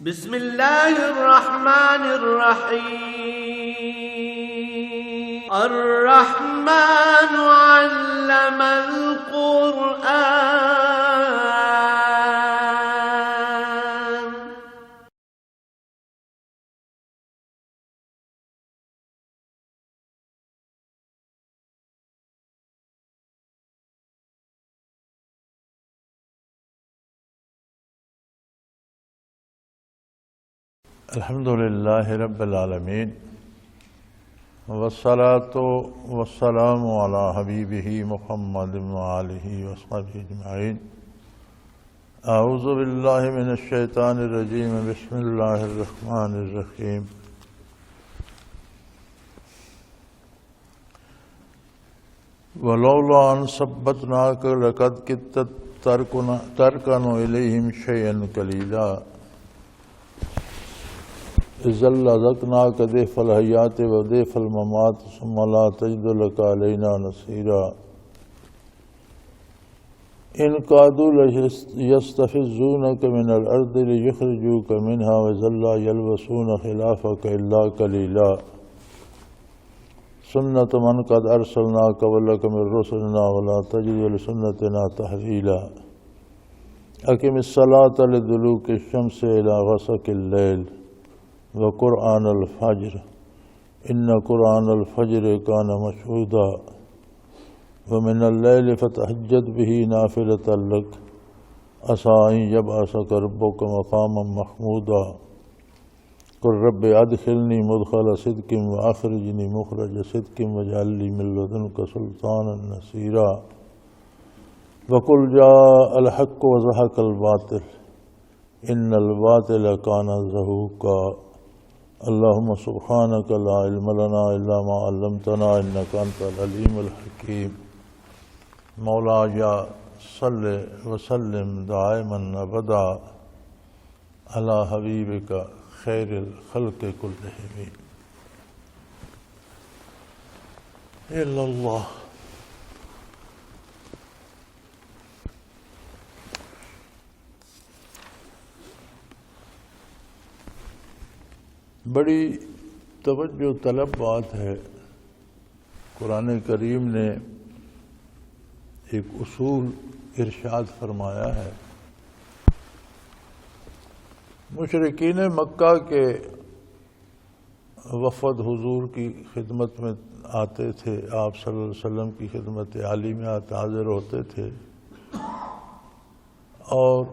بسم اللہ الرحمن الرحیم الرحمن علم القرآن. الحمد للہ رب العالمین والصلاة والسلام علی حبیبہ محمد وآلہ وصحبہ اجمعین. اعوذ باللہ من الشیطان الرجیم. بسم اللہ الرحمن الرحیم. ولولا ان ثبتناک لقد کدت ترکن الیہم شیئا قلیلا اذا لذقناک ضعف الحیات وضعف الممات ثم لا تجد لک علینا نصیرا. ان کادوا لیستفزونک من الارض لیخرجوک منها واذا لا یلبسون خلافک الا قلیلا. سنت من قد ارسلنا قبلک من رسلنا ولا تجد لسنتنا تحویلا. اقم الصلاة لدلوک الشمس الى غسق اللیل وقرآن الفجر ان قرآن الفجر کان مشہودا. ومن اللیل فتہجد بہ نافلۃ لک عسیٰ ان یبعثک ربک مقاما محمودا. قل رب ادخلنی مدخل صدق واخرجنی مخرج صدق واجعل لی من لدنک سلطانا نصیرا. وقل جاء الحق وزهق الباطل ان الباطل کان زہوقا. اللہم سبحانک لا علم لنا الا ما علمتنا انک انت العلیم الحکیم. مولایا صلی وسلم دائما ابدا علی حبیبک خیر الخلق کلہم. الا اللہ. بڑی توجہ طلب بات ہے. قرآن کریم نے ایک اصول ارشاد فرمایا ہے. مشرکین مکہ کے وفد حضور کی خدمت میں آتے تھے، آپ صلی اللہ علیہ وسلم کی خدمت عالی میں حاضر ہوتے تھے، اور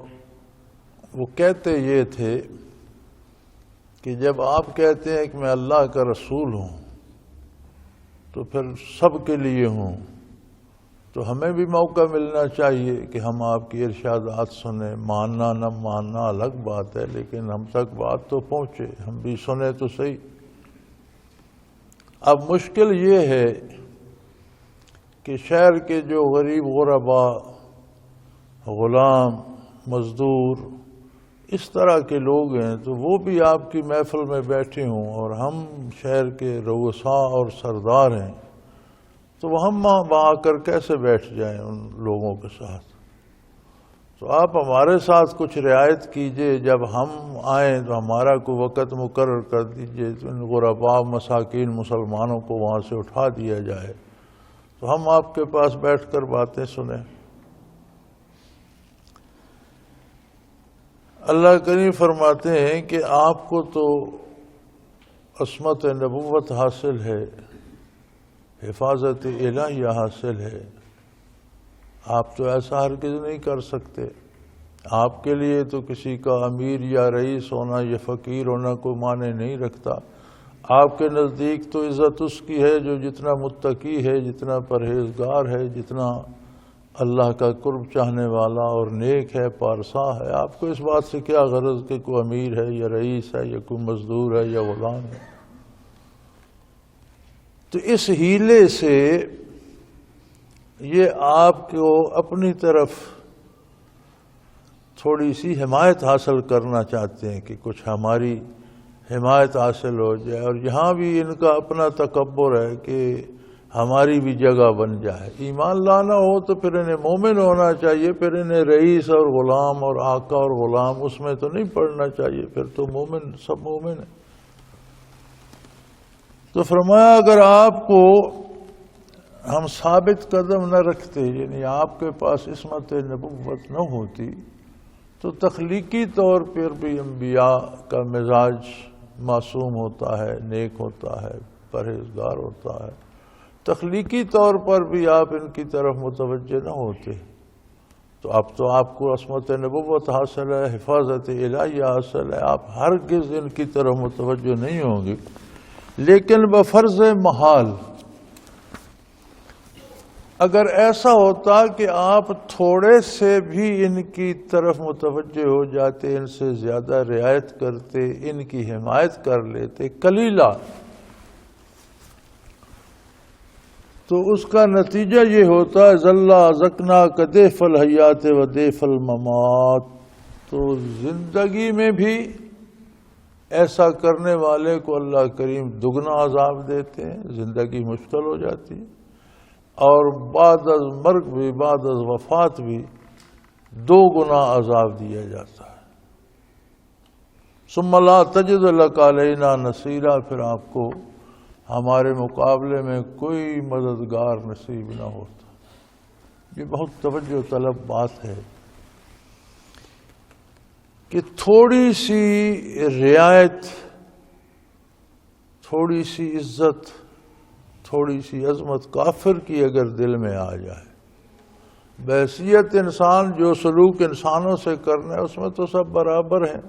وہ کہتے یہ تھے کہ جب آپ کہتے ہیں کہ میں اللہ کا رسول ہوں تو پھر سب کے لیے ہوں، تو ہمیں بھی موقع ملنا چاہیے کہ ہم آپ کی ارشادات سنیں. ماننا نہ ماننا الگ بات ہے، لیکن ہم تک بات تو پہنچے، ہم بھی سنیں تو صحیح. اب مشکل یہ ہے کہ شہر کے جو غریب غربا، غلام، مزدور، اس طرح کے لوگ ہیں، تو وہ بھی آپ کی محفل میں بیٹھے ہوں، اور ہم شہر کے رؤساء اور سردار ہیں، تو ہم وہاں کر کیسے بیٹھ جائیں ان لوگوں کے ساتھ؟ تو آپ ہمارے ساتھ کچھ رعایت کیجئے. جب ہم آئیں تو ہمارا کوئی وقت مقرر کر دیجئے، تو ان غرباء مساکین مسلمانوں کو وہاں سے اٹھا دیا جائے، تو ہم آپ کے پاس بیٹھ کر باتیں سنیں. اللہ کریم فرماتے ہیں کہ آپ کو تو عصمت نبوت حاصل ہے، حفاظت الہیہ حاصل ہے، آپ تو ایسا ہرگز نہیں کر سکتے. آپ کے لیے تو کسی کا امیر یا رئیس ہونا یا فقیر ہونا کوئی معنی نہیں رکھتا. آپ کے نزدیک تو عزت اس کی ہے جو جتنا متقی ہے، جتنا پرہیزگار ہے، جتنا اللہ کا قرب چاہنے والا اور نیک ہے، پارسا ہے. آپ کو اس بات سے کیا غرض کہ کوئی امیر ہے یا رئیس ہے یا کوئی مزدور ہے یا غلام ہے؟ تو اس ہیلے سے یہ آپ کو اپنی طرف تھوڑی سی حمایت حاصل کرنا چاہتے ہیں کہ کچھ ہماری حمایت حاصل ہو جائے. اور یہاں بھی ان کا اپنا تکبر ہے کہ ہماری بھی جگہ بن جائے۔ ایمان لانا ہو تو پھر انہیں مومن ہونا چاہیے، پھر انہیں رئیس اور غلام اور آقا اور غلام اس میں تو نہیں پڑھنا چاہیے، پھر تو مومن سب مومن ہیں۔ تو فرمایا اگر آپ کو ہم ثابت قدم نہ رکھتے، یعنی آپ کے پاس عصمت نبوت نہ ہوتی، تو تخلیقی طور پر بھی انبیاء کا مزاج معصوم ہوتا ہے، نیک ہوتا ہے، پرہیزگار ہوتا ہے، تخلیقی طور پر بھی آپ ان کی طرف متوجہ نہ ہوتے۔ تو اب تو آپ کو عصمت نبوت حاصل ہے، حفاظت الہیہ حاصل ہے، آپ ہرگز ان کی طرف متوجہ نہیں ہوں گے۔ لیکن بفرض محال اگر ایسا ہوتا کہ آپ تھوڑے سے بھی ان کی طرف متوجہ ہو جاتے، ان سے زیادہ رعایت کرتے، ان کی حمایت کر لیتے قلیلا، تو اس کا نتیجہ یہ ہوتا ہے ذلّا ذقنا کدیف الحیات و دیف الممات، تو زندگی میں بھی ایسا کرنے والے کو اللہ کریم دگنا عذاب دیتے ہیں، زندگی مشکل ہو جاتی ہے، اور بعد از مرگ بھی، بعد از وفات بھی 2 گنا عذاب دیا جاتا ہے۔ ثم لا تجد لک علینا نصیرا، پھر آپ کو ہمارے مقابلے میں کوئی مددگار نصیب نہ ہوتا۔ یہ بہت توجہ طلب بات ہے کہ تھوڑی سی رعایت، تھوڑی سی عزت، تھوڑی سی عظمت کافر کی اگر دل میں آ جائے، بحیثیت انسان جو سلوک انسانوں سے کرنا ہے اس میں تو سب برابر ہیں،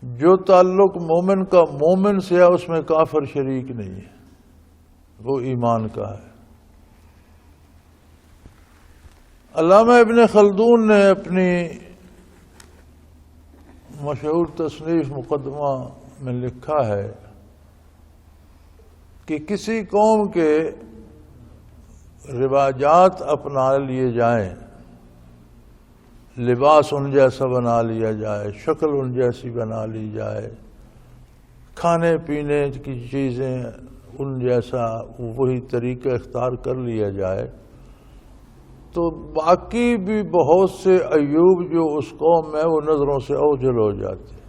جو تعلق مومن کا مومن سے ہے اس میں کافر شریک نہیں ہے، وہ ایمان کا ہے۔ علامہ ابن خلدون نے اپنی مشہور تصنیف مقدمہ میں لکھا ہے کہ کسی قوم کے رواجات اپنا لیے جائیں، لباس ان جیسا بنا لیا جائے، شکل ان جیسی بنا لی جائے، کھانے پینے کی چیزیں ان جیسا وہی طریقہ اختیار کر لیا جائے، تو باقی بھی بہت سے عیوب جو اس قوم میں وہ نظروں سے اوجھل ہو جاتے ہیں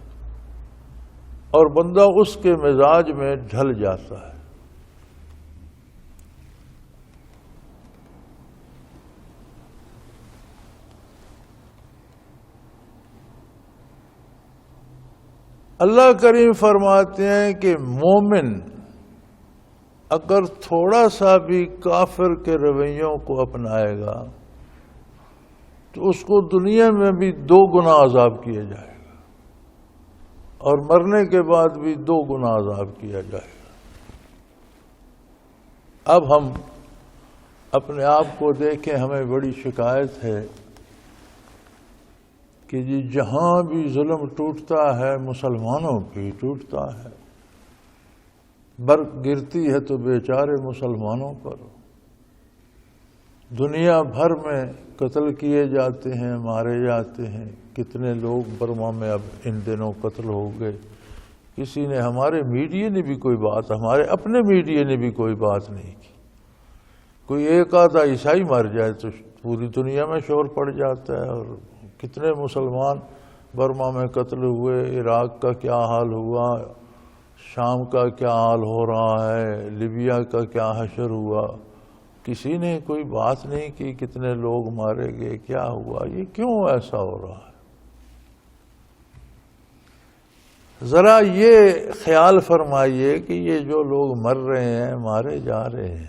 اور بندہ اس کے مزاج میں ڈھل جاتا ہے۔ اللہ کریم فرماتے ہیں کہ مومن اگر تھوڑا سا بھی کافر کے رویوں کو اپنائے گا تو اس کو دنیا میں بھی 2 گنا عذاب کیا جائے گا اور مرنے کے بعد بھی 2 گنا عذاب کیا جائے گا۔ اب ہم اپنے آپ کو دیکھیں، ہمیں بڑی شکایت ہے کہ جی جہاں بھی ظلم ٹوٹتا ہے مسلمانوں پہ ٹوٹتا ہے، برق گرتی ہے تو بیچارے مسلمانوں پر، دنیا بھر میں قتل کیے جاتے ہیں، مارے جاتے ہیں۔ کتنے لوگ برما میں اب ان دنوں قتل ہو گئے، کسی نے، ہمارے میڈیا نے بھی کوئی بات، ہمارے اپنے میڈیا نے بھی کوئی بات نہیں کی۔ کوئی ایک آدھا عیسائی مر جائے تو پوری دنیا میں شور پڑ جاتا ہے، اور کتنے مسلمان برما میں قتل ہوئے، عراق کا کیا حال ہوا، شام کا کیا حال ہو رہا ہے، لیبیا کا کیا حشر ہوا، کسی نے کوئی بات نہیں کی، کتنے لوگ مارے گئے، کیا ہوا، یہ کیوں ایسا ہو رہا ہے؟ ذرا یہ خیال فرمائیے کہ یہ جو لوگ مر رہے ہیں، مارے جا رہے ہیں،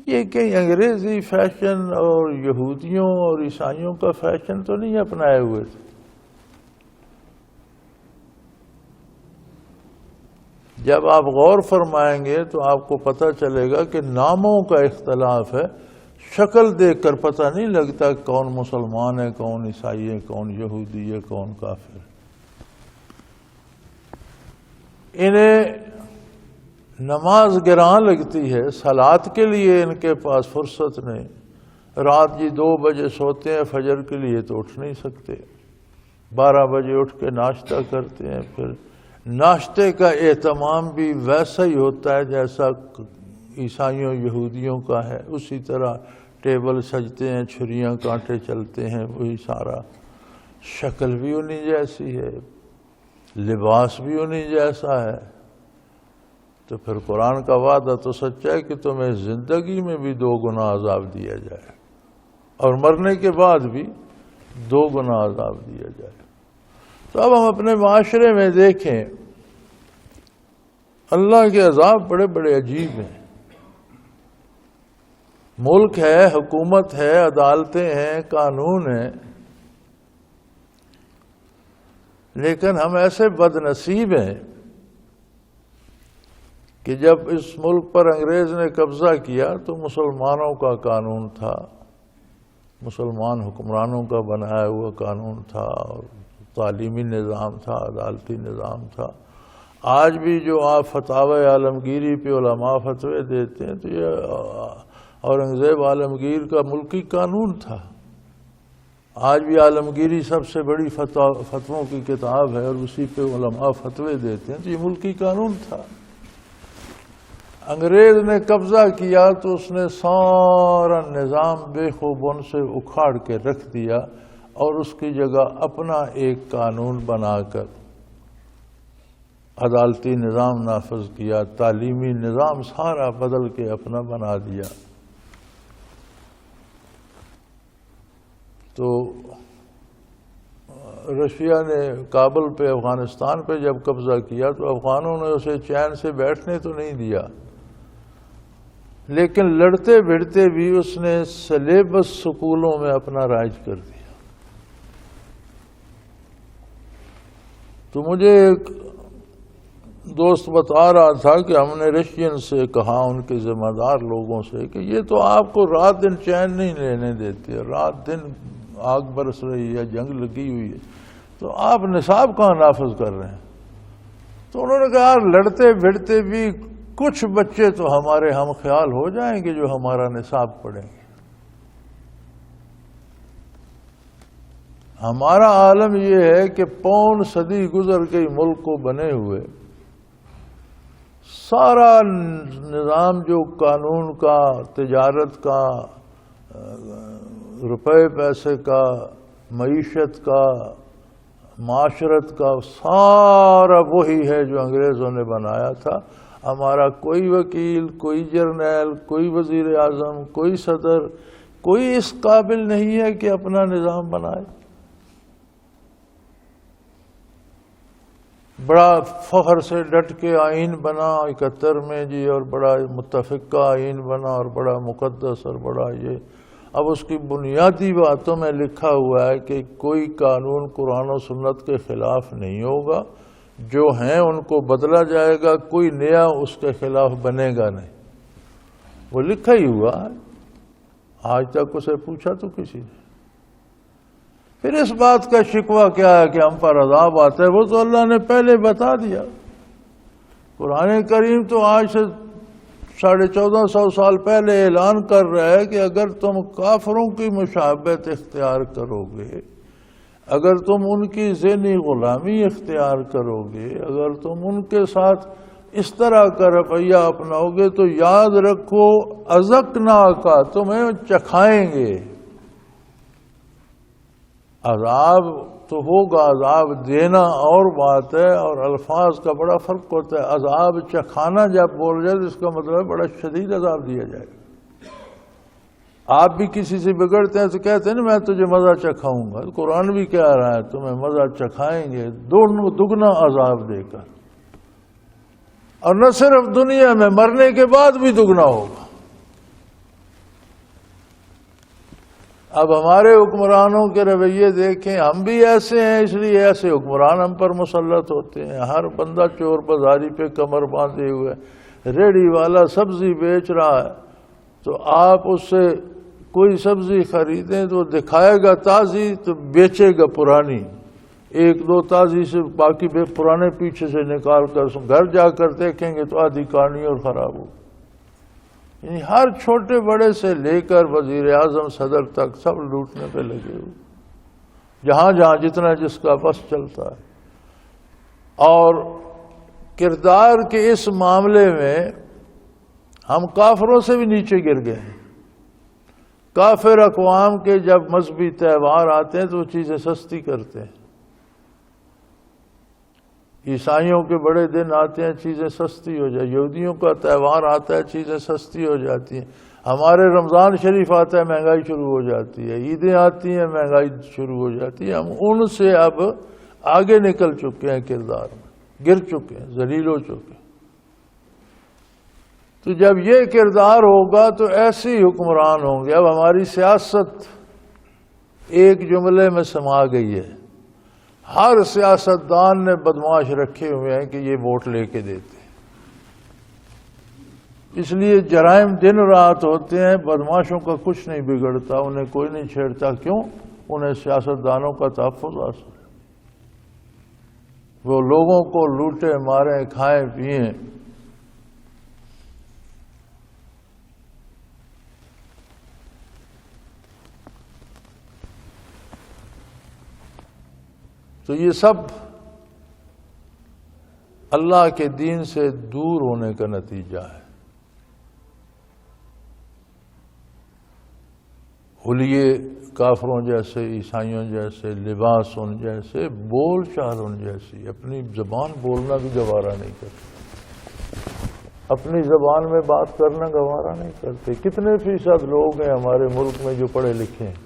یہ کہیں انگریزی فیشن اور یہودیوں اور عیسائیوں کا فیشن تو نہیں اپنائے ہوئے تھے؟ جب آپ غور فرمائیں گے تو آپ کو پتہ چلے گا کہ ناموں کا اختلاف ہے، شکل دیکھ کر پتہ نہیں لگتا کون مسلمان ہے، کون عیسائی ہے، کون یہودی ہے، کون کافر ہے۔ انہیں نماز گراں لگتی ہے، صلات کے لیے ان کے پاس فرصت نہیں، رات 2 بجے سوتے ہیں، فجر کے لیے تو اٹھ نہیں سکتے، 12 بجے اٹھ کے ناشتہ کرتے ہیں، پھر ناشتے کا اہتمام بھی ویسا ہی ہوتا ہے جیسا عیسائیوں یہودیوں کا ہے، اسی طرح ٹیبل سجتے ہیں، چھریاں کانٹے چلتے ہیں، وہی سارا، شکل بھی انہی جیسی ہے، لباس بھی انہی جیسا ہے۔ تو پھر قرآن کا وعدہ تو سچا ہے کہ تمہیں زندگی میں بھی 2 گنا عذاب دیا جائے اور مرنے کے بعد بھی 2 گنا عذاب دیا جائے۔ تو اب ہم اپنے معاشرے میں دیکھیں، اللہ کے عذاب بڑے بڑے عجیب ہیں۔ ملک ہے، حکومت ہے، عدالتیں ہیں، قانون ہیں، لیکن ہم ایسے بد نصیب ہیں کہ جب اس ملک پر انگریز نے قبضہ کیا تو مسلمانوں کا قانون تھا، مسلمان حکمرانوں کا بنایا ہوا قانون تھا، اور تعلیمی نظام تھا، عدالتی نظام تھا۔ آج بھی جو آپ فتاوی عالمگیری پہ علماء فتوے دیتے ہیں تو یہ اورنگزیب عالمگیر کا ملکی قانون تھا۔ آج بھی عالمگیری سب سے بڑی فتووں کی کتاب ہے اور اسی پہ علماء فتوے دیتے ہیں، تو یہ ملکی قانون تھا۔ انگریز نے قبضہ کیا تو اس نے سارا نظام بے خوبن سے اکھاڑ کے رکھ دیا اور اس کی جگہ اپنا ایک قانون بنا کر عدالتی نظام نافذ کیا، تعلیمی نظام سارا بدل کے اپنا بنا دیا۔ تو رشیا نے کابل پہ، افغانستان پہ جب قبضہ کیا تو افغانوں نے اسے چین سے بیٹھنے تو نہیں دیا، لیکن لڑتے بھڑتے بھی اس نے سلیبس سکولوں میں اپنا رائج کر دیا۔ تو مجھے ایک دوست بتا رہا تھا کہ ہم نے رشین سے کہا، ان کے ذمہ دار لوگوں سے، کہ یہ تو آپ کو رات دن چین نہیں لینے دیتے، رات دن آگ برس رہی ہے، جنگ لگی ہوئی ہے، تو آپ نصاب کہاں نافذ کر رہے ہیں؟ تو انہوں نے کہا لڑتے بھڑتے بھی کچھ بچے تو ہمارے ہم خیال ہو جائیں گے جو ہمارا نصاب پڑھیں گے۔ ہمارا عالم یہ ہے کہ 5 صدی گزر گئی ملک کو بنے ہوئے، سارا نظام جو قانون کا، تجارت کا، روپے پیسے کا، معیشت کا، معاشرت کا، سارا وہی ہے جو انگریزوں نے بنایا تھا۔ ہمارا کوئی وکیل، کوئی جرنیل، کوئی وزیر اعظم، کوئی صدر، کوئی اس قابل نہیں ہے کہ اپنا نظام بنائے۔ بڑا فخر سے ڈٹ کے آئین بنا 71 میں جی، اور بڑا متفقہ آئین بنا اور بڑا مقدس اور بڑا یہ۔ اب اس کی بنیادی باتوں میں لکھا ہوا ہے کہ کوئی قانون قرآن و سنت کے خلاف نہیں ہوگا، جو ہیں ان کو بدلا جائے گا، کوئی نیا اس کے خلاف بنے گا نہیں۔ وہ لکھا ہی ہوا ہے، آج تک اسے پوچھا تو کسی نے۔ پھر اس بات کا شکوہ کیا ہے کہ ہم پر عذاب آتا ہے؟ وہ تو اللہ نے پہلے بتا دیا۔ قرآن کریم تو آج سے 1450 سال پہلے اعلان کر رہا ہے کہ اگر تم کافروں کی مشابہت اختیار کرو گے، اگر تم ان کی ذہنی غلامی اختیار کرو گے، اگر تم ان کے ساتھ اس طرح کا رویہ اپناؤ گے تو یاد رکھو اذقناک، تمہیں چکھائیں گے۔ عذاب تو ہوگا، عذاب دینا اور بات ہے، اور الفاظ کا بڑا فرق ہوتا ہے۔ عذاب چکھانا جب بول جائے تو اس کا مطلب بڑا شدید عذاب دیا جائے گا۔ آپ بھی کسی سے بگڑتے ہیں تو کہتے ہیں نا میں تجھے مزہ چکھاؤں گا، قرآن بھی کہہ رہا ہے تمہیں مزہ چکھائیں گے دگنا عذاب دے کر، اور نہ صرف دنیا میں، مرنے کے بعد بھی دگنا ہوگا۔ اب ہمارے حکمرانوں کے رویے دیکھیں، ہم بھی ایسے ہیں، اس لیے ایسے حکمران ہم پر مسلط ہوتے ہیں۔ ہر بندہ چور بازاری پہ کمر باندھے ہوئے، ریڑھی والا سبزی بیچ رہا ہے، تو آپ اس سے کوئی سبزی خریدیں تو دکھائے گا تازی تو بیچے گا پرانی، 1-2 تازی سے باقی پرانے پیچھے سے نکال کر گھر جا کر دیکھیں گے تو آدھی کہانی اور خراب ہو۔ یعنی ہر چھوٹے بڑے سے لے کر وزیر اعظم صدر تک سب لوٹنے پہ لگے ہوئے، جہاں جہاں جتنا جس کا بس چلتا ہے۔ اور کردار کے اس معاملے میں ہم کافروں سے بھی نیچے گر گئے ہیں۔ کافر اقوام کے جب مذہبی تہوار آتے ہیں تو وہ چیزیں سستی کرتے ہیں، عیسائیوں کے بڑے دن آتے ہیں چیزیں سستی ہو جائیں، یہودیوں کا تہوار آتا ہے چیزیں سستی ہو جاتی ہیں، ہمارے رمضان شریف آتا ہے مہنگائی شروع ہو جاتی ہے، عیدیں آتی ہیں مہنگائی شروع ہو جاتی ہے۔ ہم ان سے اب آگے نکل چکے ہیں، کردار میں گر چکے ہیں، ذلیل ہو چکے ہیں۔ تو جب یہ کردار ہوگا تو ایسے ہی حکمران ہوں گے۔ اب ہماری سیاست ایک جملے میں سما گئی ہے، ہر سیاستدان نے بدمعاش رکھے ہوئے ہیں کہ یہ ووٹ لے کے دیتے ہیں، اس لیے جرائم دن رات ہوتے ہیں، بدمعاشوں کا کچھ نہیں بگڑتا، انہیں کوئی نہیں چھیڑتا۔ کیوں؟ انہیں سیاستدانوں کا تحفظ حاصل ہے، وہ لوگوں کو لوٹے ماریں کھائیں پئیں۔ تو یہ سب اللہ کے دین سے دور ہونے کا نتیجہ ہے۔ حلیے کافروں جیسے، عیسائیوں جیسے، لباس ان جیسے، بول چال ان جیسی، اپنی زبان بولنا بھی گوارا نہیں کرتے، اپنی زبان میں بات کرنا گوارا نہیں کرتے۔ کتنے فیصد لوگ ہیں ہمارے ملک میں جو پڑھے لکھے ہیں؟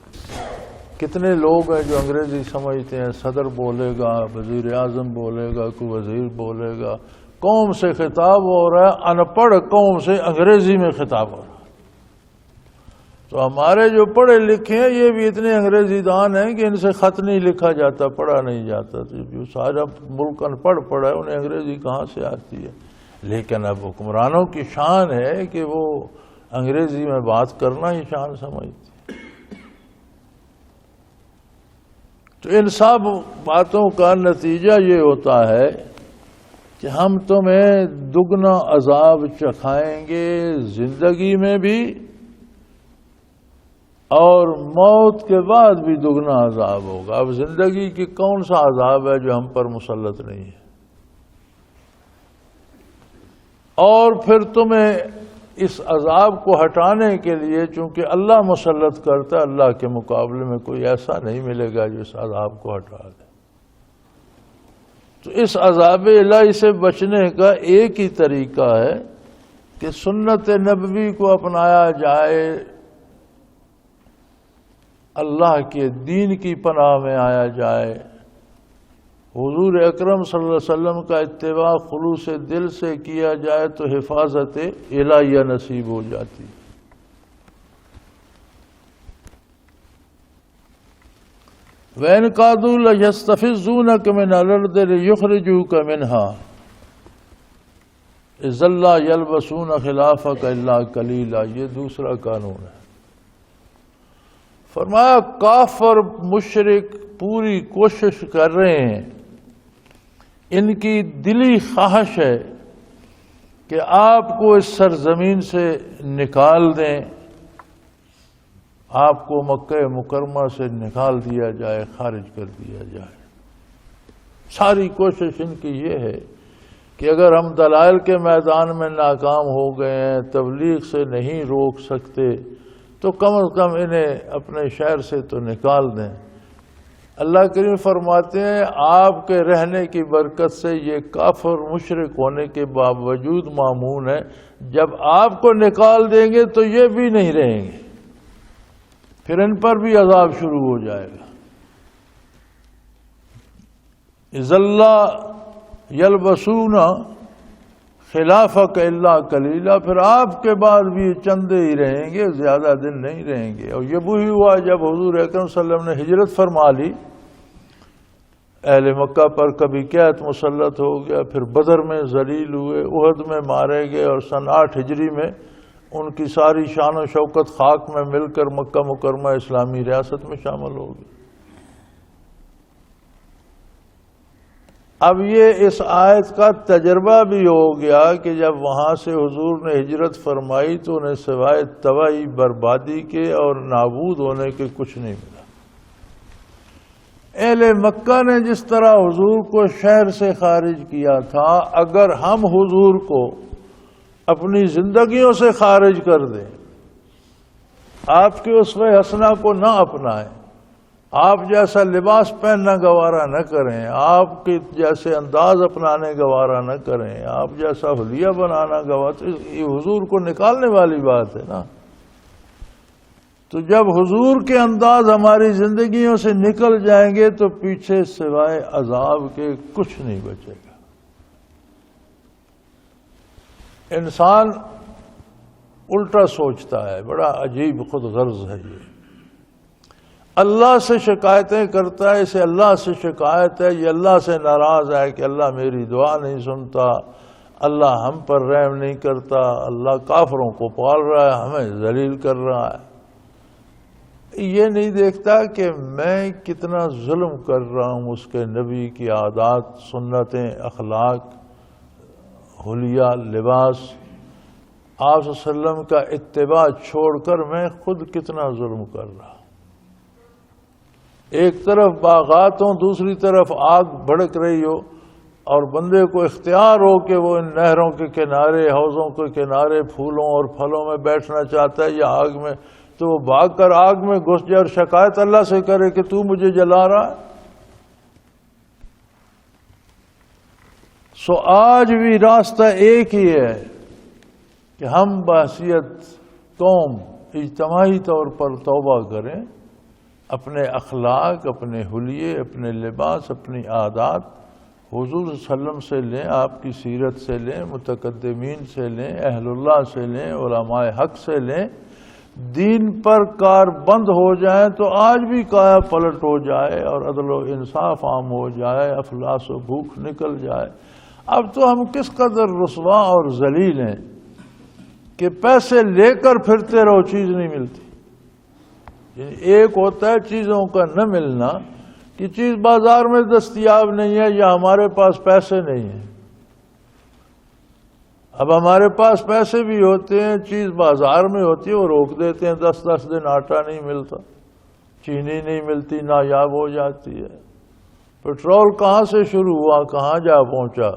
کتنے لوگ ہیں جو انگریزی سمجھتے ہیں؟ صدر بولے گا، وزیر اعظم بولے گا، کوئی وزیر بولے گا، قوم سے خطاب ہو رہا ہے، ان پڑھ قوم سے انگریزی میں خطاب ہو رہا ہے۔ تو ہمارے جو پڑھے لکھے ہیں یہ بھی اتنے انگریزی دان ہیں کہ ان سے خط نہیں لکھا جاتا، پڑھا نہیں جاتا۔ تو جو سارا ملک ان پڑھ پڑا ہے انہیں انگریزی کہاں سے آتی ہے؟ لیکن اب حکمرانوں کی شان ہے کہ وہ انگریزی میں بات کرنا ہی شان سمجھتے۔ تو ان سب باتوں کا نتیجہ یہ ہوتا ہے کہ ہم تمہیں دگنا عذاب چکھائیں گے زندگی میں بھی، اور موت کے بعد بھی دگنا عذاب ہوگا۔ اب زندگی کی کون سا عذاب ہے جو ہم پر مسلط نہیں ہے؟ اور پھر تمہیں اس عذاب کو ہٹانے کے لیے، چونکہ اللہ مسلط کرتا ہے، اللہ کے مقابلے میں کوئی ایسا نہیں ملے گا جو اس عذاب کو ہٹا دے۔ تو اس عذاب الہی سے بچنے کا ایک ہی طریقہ ہے کہ سنت نبوی کو اپنایا جائے، اللہ کے دین کی پناہ میں آیا جائے، حضور اکرم صلی اللہ علیہ وسلم کا اتباع خلوص دل سے کیا جائے تو حفاظت الہیہ نصیب ہو جاتی۔ وَإِنْ كَادُوا لَيَسْتَفِزُّونَكَ مِنَ الْأَرْضِ لِيُخْرِجُوكَ مِنْهَا إِذًا لَّا يَلْبَسُونَ خِلَافَكَ إِلَّا قَلِيلًا۔ یہ دوسرا قانون ہے۔ فرمایا کافر مشرک پوری کوشش کر رہے ہیں، ان کی دلی خواہش ہے کہ آپ کو اس سرزمین سے نکال دیں، آپ کو مکہ مکرمہ سے نکال دیا جائے، خارج کر دیا جائے۔ ساری کوشش ان کی یہ ہے کہ اگر ہم دلائل کے میدان میں ناکام ہو گئے ہیں، تبلیغ سے نہیں روک سکتے، تو کم از کم انہیں اپنے شہر سے تو نکال دیں۔ اللہ کریم فرماتے ہیں آپ کے رہنے کی برکت سے یہ کافر مشرک ہونے کے باوجود مامون ہے، جب آپ کو نکال دیں گے تو یہ بھی نہیں رہیں گے، پھر ان پر بھی عذاب شروع ہو جائے گا۔ اِذًا لَّا يَلْبَسُونَ خِلَافَكَ إِلَّا قَلِيلًا، پھر آپ کے بعد بھی چندے ہی رہیں گے، زیادہ دن نہیں رہیں گے۔ اور یہ وہی ہوا جب حضور اکرم صلی اللہ علیہ وسلم نے ہجرت فرما لی، اہل مکہ پر کبھی قحط مسلط ہو گیا، پھر بدر میں ذلیل ہوئے، احد میں مارے گئے، اور سن 8 ہجری میں ان کی ساری شان و شوکت خاک میں مل کر مکہ مکرمہ اسلامی ریاست میں شامل ہو گئی۔ اب یہ اس آیت کا تجربہ بھی ہو گیا کہ جب وہاں سے حضور نے ہجرت فرمائی تو انہیں سوائے تباہی بربادی کے اور نابود ہونے کے کچھ نہیں ملا۔ اہل مکہ نے جس طرح حضور کو شہر سے خارج کیا تھا، اگر ہم حضور کو اپنی زندگیوں سے خارج کر دیں، آپ کی اسوہ حسنہ کو نہ اپنائیں، آپ جیسا لباس پہننا گوارا نہ کریں، آپ کے جیسے انداز اپنانے گوارا نہ کریں، آپ جیسا حلیہ بنانا گوارا، یہ حضور کو نکالنے والی بات ہے نا۔ تو جب حضور کے انداز ہماری زندگیوں سے نکل جائیں گے تو پیچھے سوائے عذاب کے کچھ نہیں بچے گا۔ انسان الٹا سوچتا ہے، بڑا عجیب خود غرض ہے یہ، اللہ سے شکایتیں کرتا ہے، اسے اللہ سے شکایت ہے، یہ اللہ سے ناراض ہے کہ اللہ میری دعا نہیں سنتا، اللہ ہم پر رحم نہیں کرتا، اللہ کافروں کو پال رہا ہے، ہمیں ذلیل کر رہا ہے۔ یہ نہیں دیکھتا کہ میں کتنا ظلم کر رہا ہوں اس کے نبی کی عادات، سنتیں، اخلاق، حلیہ، لباس، آپ صلی اللہ علیہ وسلم کا اتباع چھوڑ کر میں خود کتنا ظلم کر رہا ہوں۔ ایک طرف باغات ہوں، دوسری طرف آگ بھڑک رہی ہو، اور بندے کو اختیار ہو کہ وہ ان نہروں کے کنارے، حوضوں کے کنارے پھولوں اور پھلوں میں بیٹھنا چاہتا ہے یا آگ میں، تو وہ بھاگ کر آگ میں گھس جائے اور شکایت اللہ سے کرے کہ تو مجھے جلا رہا ہے۔ سو آج بھی راستہ ایک ہی ہے کہ ہم بحیثیت قوم اجتماعی طور پر توبہ کریں، اپنے اخلاق، اپنے حلیے، اپنے لباس، اپنی عادات حضور صلی اللہ علیہ وسلم سے لیں، آپ کی سیرت سے لیں، متقدمین سے لیں، اہل اللہ سے لیں، علماء حق سے لیں، دین پر کار بند ہو جائیں تو آج بھی کایا پلٹ ہو جائے اور عدل و انصاف عام ہو جائے، افلاس و بھوک نکل جائے۔ اب تو ہم کس قدر رسوا اور ذلیل ہیں کہ پیسے لے کر پھرتے رہو، چیز نہیں ملتی۔ یعنی ایک ہوتا ہے چیزوں کا نہ ملنا کہ چیز بازار میں دستیاب نہیں ہے یا ہمارے پاس پیسے نہیں ہیں۔ اب ہمارے پاس پیسے بھی ہوتے ہیں، چیز بازار میں ہوتی ہے، وہ روک دیتے ہیں، 10 دن آٹا نہیں ملتا، چینی نہیں ملتی، نایاب ہو جاتی ہے۔ پیٹرول کہاں سے شروع ہوا، کہاں جا پہنچا؟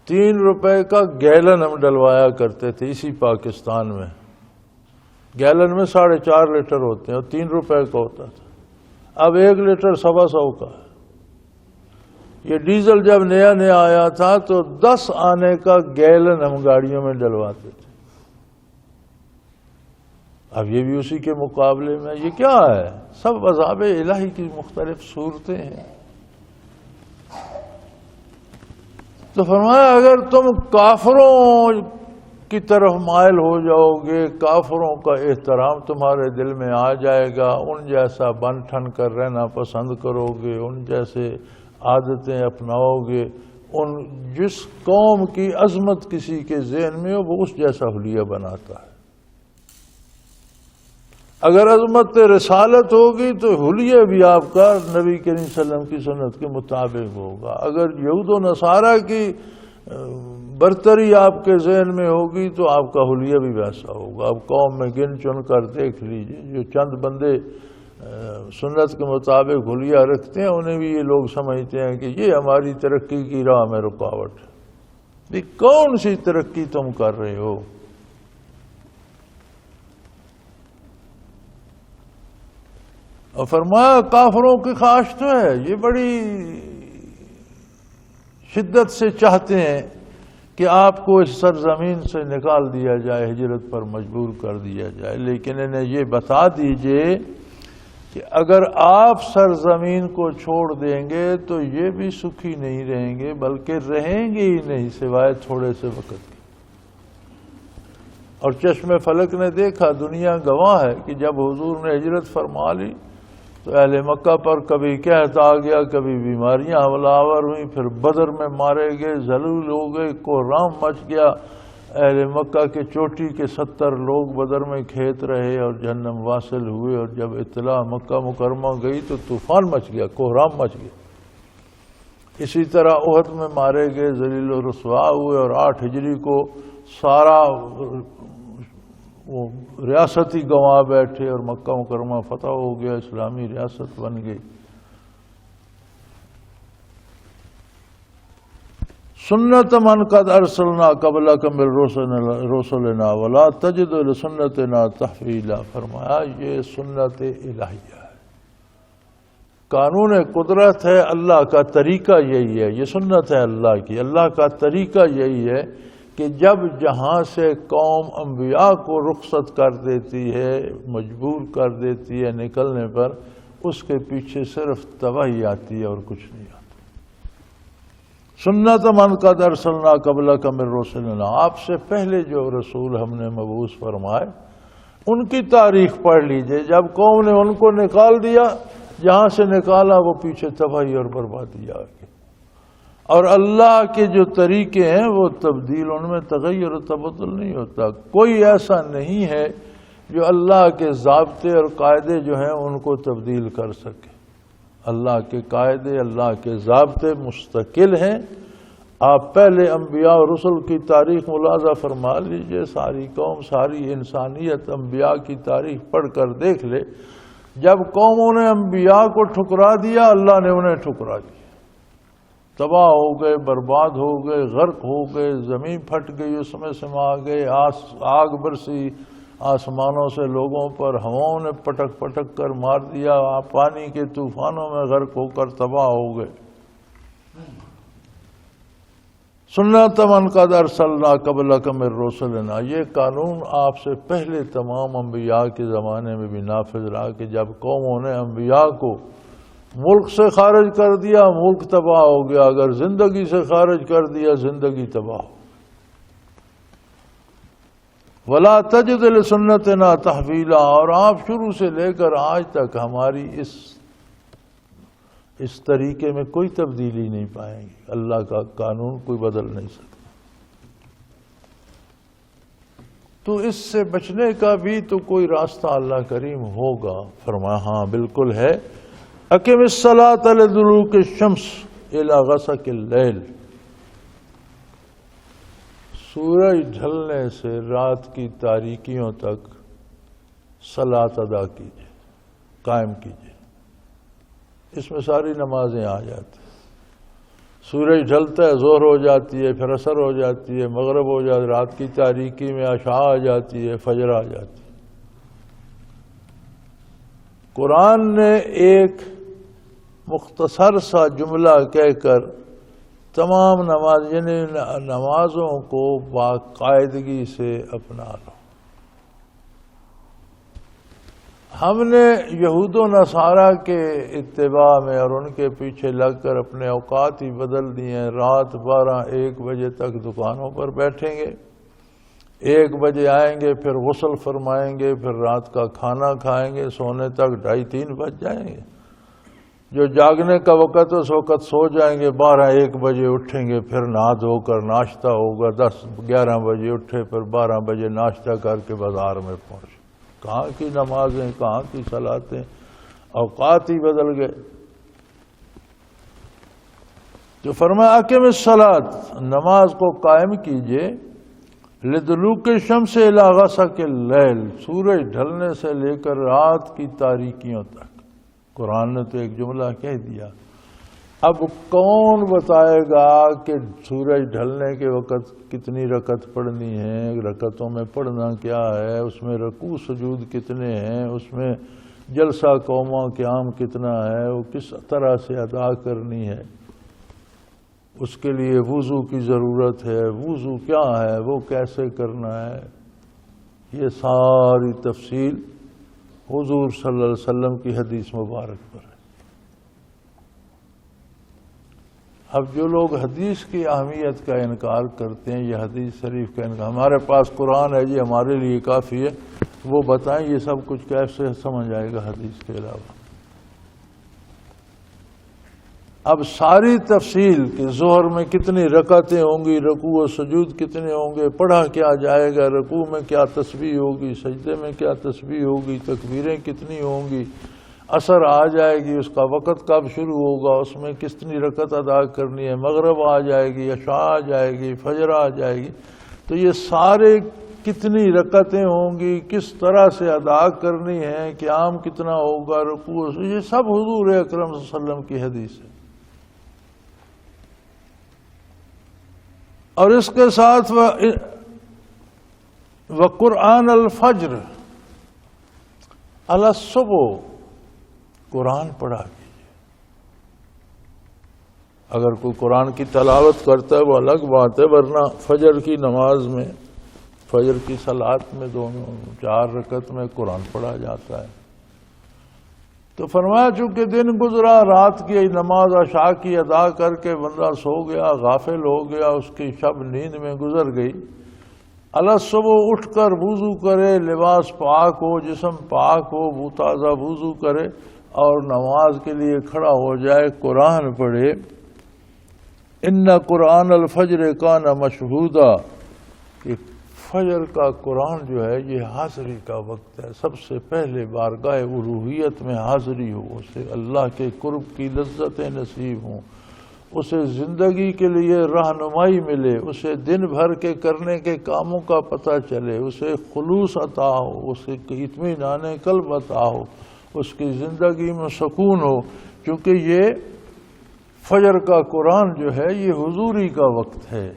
3 روپے کا گیلن ہم ڈلوایا کرتے تھے اسی پاکستان میں، گیلن میں 4.5 لیٹر ہوتے ہیں اور 3 روپے کا ہوتا تھا، اب 1 لیٹر 125 کا ہے۔ یہ ڈیزل جب نیا نیا آیا تھا تو 10 آنے کا گیلن ہم گاڑیوں میں ڈلواتے تھے، اب یہ بھی اسی کے مقابلے میں۔ یہ کیا ہے؟ سب عذاب الہی کی مختلف صورتیں ہیں۔ تو فرمایا اگر تم کافروں کی طرف مائل ہو جاؤ گے، کافروں کا احترام تمہارے دل میں آ جائے گا، ان جیسا بن ٹھن کر رہنا پسند کرو گے، ان جیسے عادتیں اپناؤ گے، جس قوم کی عظمت کسی کے ذہن میں ہو وہ اس جیسا حلیہ بناتا ہے۔ اگر عظمت رسالت ہوگی تو حلیہ بھی آپ کا نبی کریم صلی اللہ علیہ وسلم کی سنت کے مطابق ہوگا۔ اگر یہود و نصارہ کی برتری آپ کے ذہن میں ہوگی تو آپ کا حلیہ بھی ویسا ہوگا۔ اب قوم میں گن چن کر دیکھ لیجئے، جو چند بندے سنت کے مطابق حلیہ رکھتے ہیں انہیں بھی یہ لوگ سمجھتے ہیں کہ یہ ہماری ترقی کی راہ میں رکاوٹ ہے۔ یہ کون سی ترقی تم کر رہے ہو؟ اور فرمایا کافروں کی خواہش تو ہے، یہ بڑی شدت سے چاہتے ہیں کہ آپ کو اس سرزمین سے نکال دیا جائے، ہجرت پر مجبور کر دیا جائے، لیکن انہیں یہ بتا دیجئے کہ اگر آپ سرزمین کو چھوڑ دیں گے تو یہ بھی سکھی نہیں رہیں گے، بلکہ رہیں گے ہی نہیں سوائے تھوڑے سے وقت کے۔ اور چشم فلک نے دیکھا، دنیا گواہ ہے کہ جب حضور نے ہجرت فرما لی تو اہل مکہ پر کبھی قحط آ گیا، کبھی بیماریاں حملہ آور ہوئیں، پھر بدر میں مارے گئے، ذلیل ہو گئے، کوہرام مچ گیا، اہل مکہ کے چوٹی کے 70 لوگ بدر میں کھیت رہے اور جہنم واصل ہوئے، اور جب اطلاع مکہ مکرمہ گئی تو طوفان مچ گیا، کوہرام مچ گیا۔ اسی طرح احد میں مارے گئے، ذلیل و رسوا ہوئے، اور 8 ہجری کو سارا وہ ریاست ہی گنوا بیٹھے اور مکہ مکرمہ فتح ہو گیا، اسلامی ریاست بن گئی۔ سنت من قد ارسلنا قبلک من رسلنا ولا تجد لسنتنا تحویلا، فرمایا یہ سنت الہیہ ہے، قانون قدرت ہے، اللہ کا طریقہ یہی ہے، یہ سنت ہے اللہ کی، اللہ کا طریقہ یہی ہے کہ جب جہاں سے قوم انبیاء کو رخصت کر دیتی ہے، مجبور کر دیتی ہے نکلنے پر، اس کے پیچھے صرف تباہی آتی ہے اور کچھ نہیں آتا۔ سنت من قد ارسلنا قبلک من رسلنا، آپ سے پہلے جو رسول ہم نے مبعوث فرمائے ان کی تاریخ پڑھ لیجئے، جب قوم نے ان کو نکال دیا، جہاں سے نکالا وہ پیچھے تباہی اور بربادی آ گئی۔ اور اللہ کے جو طریقے ہیں وہ تبدیل، ان میں تغیر و تبدل نہیں ہوتا، کوئی ایسا نہیں ہے جو اللہ کے ضابطے اور قاعدے جو ہیں ان کو تبدیل کر سکے۔ اللہ کے قاعدے، اللہ کے ضابطے مستقل ہیں۔ آپ پہلے انبیاء اور رسل کی تاریخ ملاحظہ فرما لیجئے، ساری قوم، ساری انسانیت انبیاء کی تاریخ پڑھ کر دیکھ لے، جب قوموں نے انبیاء کو ٹھکرا دیا، اللہ نے انہیں ٹھکرا دیا، تباہ ہو گئے، برباد ہو گئے، غرق ہو گئے، زمین پھٹ گئی، اس میں سما گئے، آگ برسی آسمانوں سے لوگوں پر، ہواؤں نے پٹک پٹک کر مار دیا، پانی کے طوفانوں میں غرق ہو کر تباہ ہو گئے۔ سنت من قد ارسلنا قبلک من رسلنا، یہ قانون آپ سے پہلے تمام انبیاء کے زمانے میں بھی نافذ رہا کہ جب قوموں نے انبیاء کو ملک سے خارج کر دیا، ملک تباہ ہو گیا، اگر زندگی سے خارج کر دیا، زندگی تباہ ہو۔ وَلَا تَجِدْ لِسُنَّتِنَا تَحْوِيلًا، اور آپ شروع سے لے کر آج تک ہماری اس طریقے میں کوئی تبدیلی نہیں پائیں گے، اللہ کا قانون کوئی بدل نہیں سکتا۔ تو اس سے بچنے کا بھی تو کوئی راستہ اللہ کریم ہوگا۔ فرمایا ہاں بالکل ہے، اقم الصلاۃ لدلوک الشمس الی غسق اللیل، سورج ڈھلنے سے رات کی تاریکیوں تک صلاۃ ادا کیجیے، قائم کیجیے، اس میں ساری نمازیں آ جاتی ہیں۔ سورج ڈھلتا ہے، ظہر ہو جاتی ہے، پھر عصر ہو جاتی ہے، مغرب ہو جاتی ہے، رات کی تاریکی میں عشاء آ جاتی ہے، فجر آ جاتی ہے۔ قرآن نے ایک مختصر سا جملہ کہہ کر تمام نمازوں کو باقاعدگی سے اپنا لو۔ ہم نے یہود و نصارہ کے اتباع میں اور ان کے پیچھے لگ کر اپنے اوقات ہی بدل دیے، رات 12-1 بجے تک دکانوں پر بیٹھیں گے، 1 بجے آئیں گے، پھر غسل فرمائیں گے، پھر رات کا کھانا کھائیں گے، سونے تک 2:30-3 بج جائیں گے۔ جو جاگنے کا وقت اس وقت سو جائیں گے، 12-1 بجے اٹھیں گے، پھر نہا دھو کر ناشتہ ہوگا، 10-11 بجے اٹھے، پھر 12 بجے ناشتہ کر کے بازار میں پہنچے۔ کہاں کی نمازیں، کہاں کی صلاتیں، اوقات ہی بدل گئے۔ جو فرمایا اقم الصلاۃ، نماز کو قائم کیجئے، لدلوک الشمس الی غسق اللیل، سورج ڈھلنے سے لے کر رات کی تاریکیوں تک۔ قرآن نے تو ایک جملہ کہہ دیا، اب کون بتائے گا کہ سورج ڈھلنے کے وقت کتنی رکعت پڑھنی ہے، رکعتوں میں پڑھنا کیا ہے، اس میں رکوع سجود کتنے ہیں، اس میں جلسہ قوما قیام کتنا ہے، وہ کس طرح سے ادا کرنی ہے، اس کے لیے وضو کی ضرورت ہے، وضو کیا ہے، وہ کیسے کرنا ہے، یہ ساری تفصیل حضور صلی اللہ علیہ وسلم کی حدیث مبارک پر ہے۔ اب جو لوگ حدیث کی اہمیت کا انکار کرتے ہیں، یہ حدیث شریف کا انکار، ہمارے پاس قرآن ہے جی ہمارے لیے کافی ہے، وہ بتائیں یہ سب کچھ کیسے سمجھ آئے گا حدیث کے علاوہ۔ اب ساری تفصیل کہ ظہر میں کتنی رکعتیں ہوں گی، رکوع و سجود کتنے ہوں گے، پڑھا کیا جائے گا، رکوع میں کیا تسبیح ہوگی، سجدے میں کیا تسبیح ہوگی، تکبیریں کتنی ہوں گی، عصر آ جائے گی، اس کا وقت کب شروع ہوگا، اس میں کتنی رکعت ادا کرنی ہے، مغرب آ جائے گی، عشاء آ جائے گی، فجر آ جائے گی، تو یہ سارے کتنی رکعتیں ہوں گی، کس طرح سے ادا کرنی ہے، قیام کتنا ہوگا، رکوع، یہ سب حضور اکرم صلی اللہ علیہ وسلم کی حدیث ہے۔ اور اس کے ساتھ وقرآن الفجر، علی الصبح قرآن پڑھا کیجیے۔ اگر کوئی قرآن کی تلاوت کرتا ہے وہ الگ بات ہے، ورنہ فجر کی نماز میں، فجر کی صلاۃ میں دونوں 4 رکعت میں قرآن پڑھا جاتا ہے۔ تو فرمایا چونکہ دن گزرا، رات کی نماز عشاء کی ادا کر کے بندہ سو گیا، غافل ہو گیا، اس کی شب نیند میں گزر گئی، علی صبح اٹھ کر وضو کرے، لباس پاک ہو، جسم پاک ہو، وہ تازہ وضو کرے اور نماز کے لیے کھڑا ہو جائے، قرآن پڑھے۔ ان قرآن الفجر کان مشہودا، کہ فجر کا قرآن جو ہے یہ حاضری کا وقت ہے، سب سے پہلے بارگاہ الوہیت میں حاضری ہو، اسے اللہ کے قرب کی لذتیں نصیب ہوں، اسے زندگی کے لیے رہنمائی ملے، اسے دن بھر کے کرنے کے کاموں کا پتہ چلے، اسے خلوص عطا ہو، اسے اطمینان قلب عطا ہو، اس کی زندگی میں سکون ہو، کیونکہ یہ فجر کا قرآن جو ہے یہ حضوری کا وقت ہے،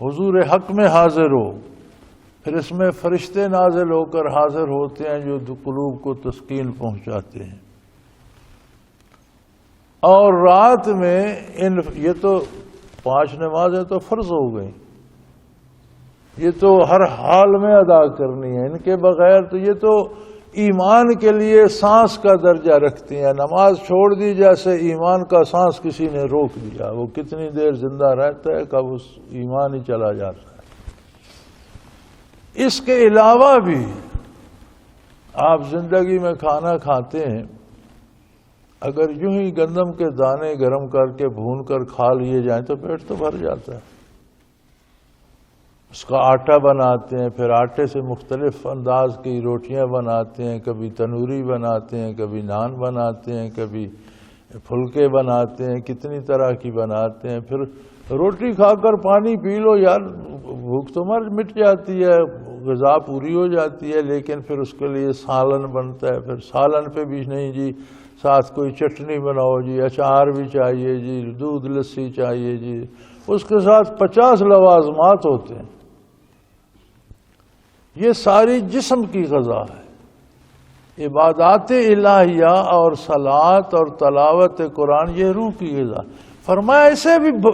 حضور حق میں حاضر ہو، پھر اس میں فرشتے نازل ہو کر حاضر ہوتے ہیں جو قلوب کو تسکین پہنچاتے ہیں۔ اور رات میں یہ تو 5 نمازیں تو فرض ہو گئیں، یہ تو ہر حال میں ادا کرنی ہے، ان کے بغیر تو یہ تو ایمان کے لیے سانس کا درجہ رکھتی ہیں۔ نماز چھوڑ دی جیسے ایمان کا سانس کسی نے روک دیا، وہ کتنی دیر زندہ رہتا ہے، کب اس ایمان ہی چلا جاتا ہے۔ اس کے علاوہ بھی آپ زندگی میں کھانا کھاتے ہیں، اگر یوں ہی گندم کے دانے گرم کر کے بھون کر کھا لیے جائیں تو پیٹ تو بھر جاتا ہے۔ اس کا آٹا بناتے ہیں، پھر آٹے سے مختلف انداز کی روٹیاں بناتے ہیں، کبھی تنوری بناتے ہیں، کبھی نان بناتے ہیں، کبھی پھلکے بناتے ہیں، کتنی طرح کی بناتے ہیں۔ پھر روٹی کھا کر پانی پی لو یار، بھوک تو مٹ جاتی ہے، غذا پوری ہو جاتی ہے، لیکن پھر اس کے لیے سالن بنتا ہے، پھر سالن پہ بھی نہیں جی ساتھ کوئی چٹنی بناؤ جی، اچار بھی چاہیے جی، دودھ لسی چاہیے جی، اس کے ساتھ 50 لوازمات ہوتے ہیں۔ یہ ساری جسم کی غذا ہے۔ عبادات الہیہ اور صلاۃ اور تلاوت قرآن یہ روح کی غذا۔ فرمایا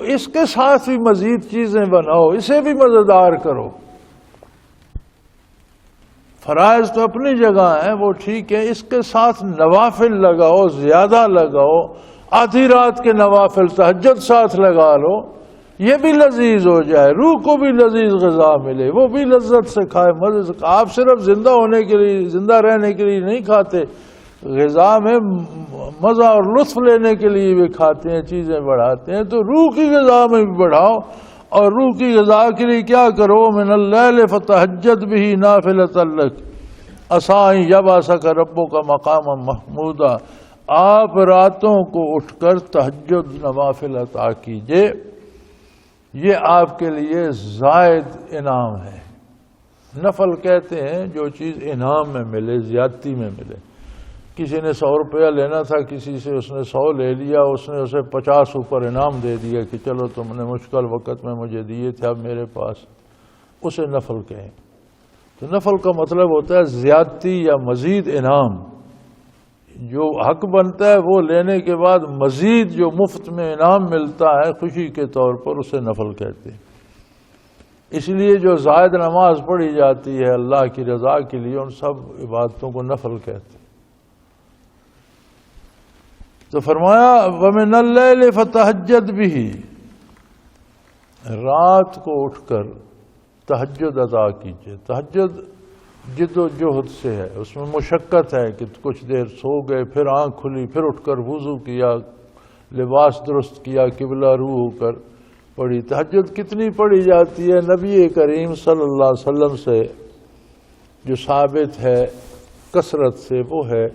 اس کے ساتھ بھی مزید چیزیں بناؤ، اسے بھی مزیدار کرو۔ فرائض تو اپنی جگہ ہیں، وہ ٹھیک ہے، اس کے ساتھ نوافل لگاؤ، زیادہ لگاؤ، آدھی رات کے نوافل تہجد ساتھ لگا لو، یہ بھی لذیذ ہو جائے، روح کو بھی لذیذ غذا ملے، وہ بھی لذت سے کھائے، مزے سے۔ آپ صرف زندہ ہونے کے لیے، زندہ رہنے کے لیے نہیں کھاتے، غذا میں مزہ اور لطف لینے کے لیے بھی کھاتے ہیں، چیزیں بڑھاتے ہیں، تو روح کی غذا میں بھی بڑھاؤ۔ اور روح کی غذا کے لیے کیا کرو؟ من اللیل فتہجد بہ نافلۃ لک عسیٰ ان یبعثک ربک مقاما محمودا، آپ راتوں کو اٹھ کر تہجد نوافل عطا کیجئے، یہ آپ کے لیے زائد انعام ہے۔ نفل کہتے ہیں جو چیز انعام میں ملے، زیادتی میں ملے۔ کسی نے 100 روپیہ لینا تھا کسی سے، اس نے 100 لے لیا، اس نے اسے 50 اوپر انعام دے دیا کہ چلو تم نے مشکل وقت میں مجھے دیے تھے، اب میرے پاس، اسے نفل کہیں۔ تو نفل کا مطلب ہوتا ہے زیادتی یا مزید انعام، جو حق بنتا ہے وہ لینے کے بعد مزید جو مفت میں انعام ملتا ہے خوشی کے طور پر، اسے نفل کہتے ہیں۔ اس لیے جو زائد نماز پڑھی جاتی ہے اللہ کی رضا کے لیے، ان سب عبادتوں کو نفل کہتے ہیں۔ تو فرمایا وَمِنَ اللَّيْلِ فَتَہجد بِهِ، رات کو اٹھ کر تہجد ادا کیجئے۔ تہجد جد و جہد سے ہے، اس میں مشقت ہے کہ کچھ دیر سو گئے، پھر آنکھ کھلی، پھر اٹھ کر وضو کیا، لباس درست کیا، قبلہ رو ہو کر پڑھی۔ تہجد کتنی پڑھی جاتی ہے؟ نبی کریم صلی اللہ علیہ وسلم سے جو ثابت ہے کثرت سے، وہ ہے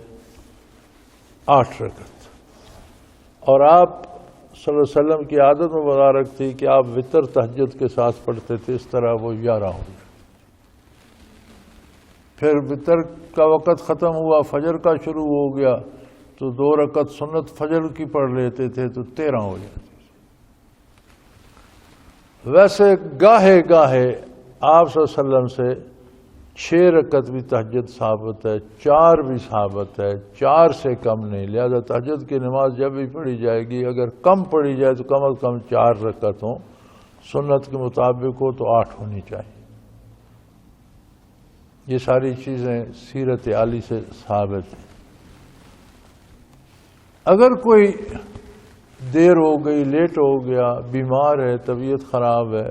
8 رکعت، اور آپ صلی اللہ علیہ وسلم کی عادت مبارک تھی کہ آپ وتر تہجد کے ساتھ پڑھتے تھے، اس طرح وہ 11 ہو گئے۔ پھر وتر کا وقت ختم ہوا، فجر کا شروع ہو گیا تو 2 رکعت سنت فجر کی پڑھ لیتے تھے تو 13 ہو جاتی۔ ویسے گاہے گاہے آپ صلی اللہ علیہ وسلم سے 6 رکعت بھی تہجد ثابت ہے، 4 بھی ثابت ہے، 4 سے کم نہیں، لہذا تہجد کی نماز جب بھی پڑھی جائے گی اگر کم پڑھی جائے تو کم از کم 4 رکعت ہوں، سنت کے مطابق ہو تو 8 ہونی چاہیے۔ یہ ساری چیزیں سیرت عالی سے ثابت ہیں۔ اگر کوئی دیر ہو گئی، لیٹ ہو گیا، بیمار ہے، طبیعت خراب ہے،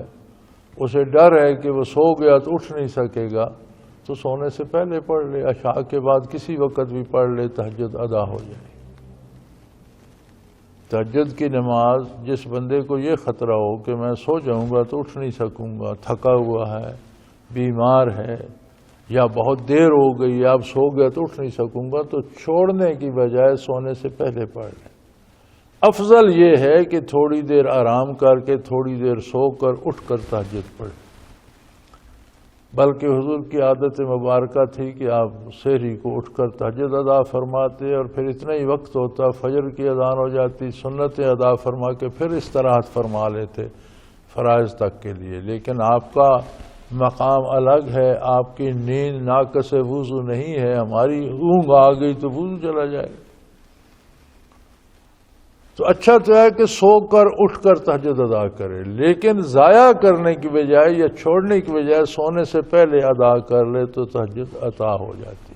اسے ڈر ہے کہ وہ سو گیا تو اٹھ نہیں سکے گا، تو سونے سے پہلے پڑھ لے، عشاء کے بعد کسی وقت بھی پڑھ لے، تہجد ادا ہو جائے۔ تہجد کی نماز جس بندے کو یہ خطرہ ہو کہ میں سو جاؤں گا تو اٹھ نہیں سکوں گا، تھکا ہوا ہے، بیمار ہے، یا بہت دیر ہو گئی یا اب سو گیا تو اٹھ نہیں سکوں گا، تو چھوڑنے کی بجائے سونے سے پہلے پڑھ لیں۔ افضل یہ ہے کہ تھوڑی دیر آرام کر کے تھوڑی دیر سو کر اٹھ کر تہجد پڑھیں۔ بلکہ حضور کی عادت مبارکہ تھی کہ آپ سحری کو اٹھ کر تہجد ادا فرماتے اور پھر اتنا ہی وقت ہوتا، فجر کی اذان ہو جاتی، سنتیں ادا فرما کے پھر استراحت فرما لیتے فرائض تک کے لیے۔ لیکن آپ کا مقام الگ ہے، آپ کی نیند ناقص وضو نہیں ہے، ہماری اونگ آ گئی تو وضو چلا جائے گا۔ تو اچھا تو ہے کہ سو کر اٹھ کر تہجد ادا کرے، لیکن ضائع کرنے کی بجائے یا چھوڑنے کی بجائے سونے سے پہلے ادا کر لے تو تہجد عطا ہو جاتی۔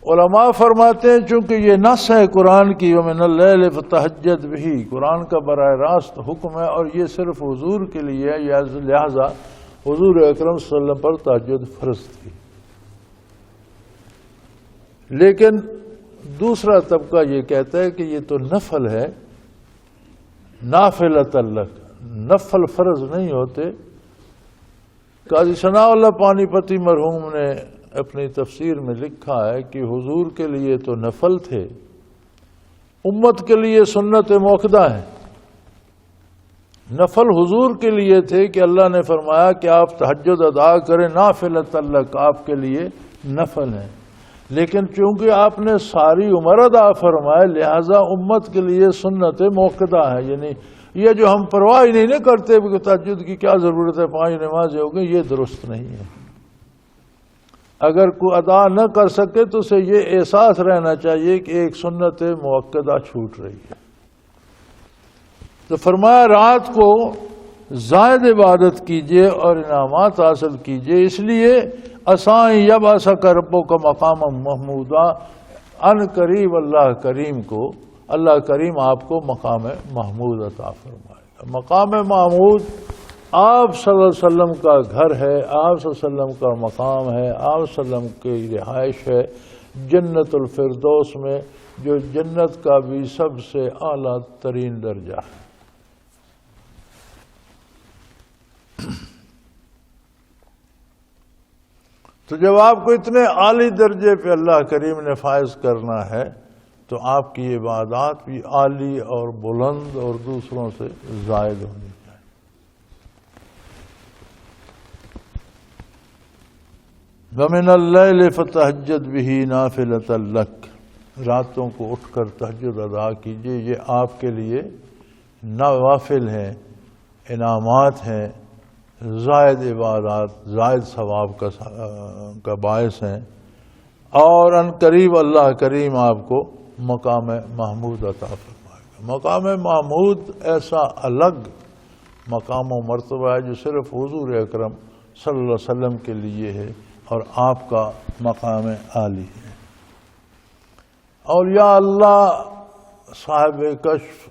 علماء فرماتے ہیں چونکہ یہ نص ہے قرآن کی، وَمِنَ اللَّيْلِ فَتَہجد بِهِ، قرآن کا براہ راست حکم ہے اور یہ صرف حضور کے لیے ہے، لہذا حضور اکرم صلی اللہ علیہ وسلم پر تہجد فرض تھی۔ لیکن دوسرا طبقہ یہ کہتا ہے کہ یہ تو نفل ہے، نافلۃ لک، نفل فرض نہیں ہوتے۔ قاضی ثناء اللہ پانی پتی مرحوم نے اپنی تفسیر میں لکھا ہے کہ حضور کے لیے تو نفل تھے، امت کے لیے سنت موقدہ ہے۔ نفل حضور کے لیے تھے کہ اللہ نے فرمایا کہ آپ تہجد ادا کریں، نافلۃ لک آپ کے لیے نفل ہیں، لیکن چونکہ آپ نے ساری عمر ادا فرمائے لہذا امت کے لیے سنت موقدہ ہے۔ یعنی یہ جو ہم پرواہ ہی نہیں کرتے کہ تہجد کی کیا ضرورت ہے، 5 نمازیں ہو گئی، یہ درست نہیں ہے۔ اگر کوئی ادا نہ کر سکے تو اسے یہ احساس رہنا چاہیے کہ ایک سنت موقدہ چھوٹ رہی ہے۔ تو فرمایا رات کو زائد عبادت کیجئے اور انعامات حاصل کیجئے، اس لیے اسائیں یبعثک ربک مقام محمودا، ان قریب اللہ کریم کو، اللہ کریم آپ کو مقام محمود عطا فرمائے گا۔ مقام محمود آپ صلی اللہ علیہ وسلم کا گھر ہے، آپ صلی اللہ علیہ وسلم کا مقام ہے، آپ صلی اللہ علیہ وسلم کی رہائش ہے جنت الفردوس میں، جو جنت کا بھی سب سے اعلیٰ ترین درجہ ہے۔ تو جب آپ کو اتنے عالی درجے پہ اللہ کریم نے فائز کرنا ہے تو آپ کی عبادات بھی عالی اور بلند اور دوسروں سے زائد ہونی چاہیے۔ وَمِنَ اللَّيْلِ فَتَہجد بِهِ نَافِلَةً لَكَ، راتوں کو اٹھ کر تہجد ادا کیجئے، یہ آپ کے لیے نوافل ہیں، انعامات ہیں، زائد عبادات، زائد ثواب کا باعث ہیں، اور ان قریب اللہ کریم آپ کو مقام محمود عطا فرمائے گا۔ مقام محمود ایسا الگ مقام و مرتبہ ہے جو صرف حضور اکرم صلی اللہ علیہ وسلم کے لیے ہے اور آپ کا مقام عالی ہے۔ اولیاء اللہ صاحب کشف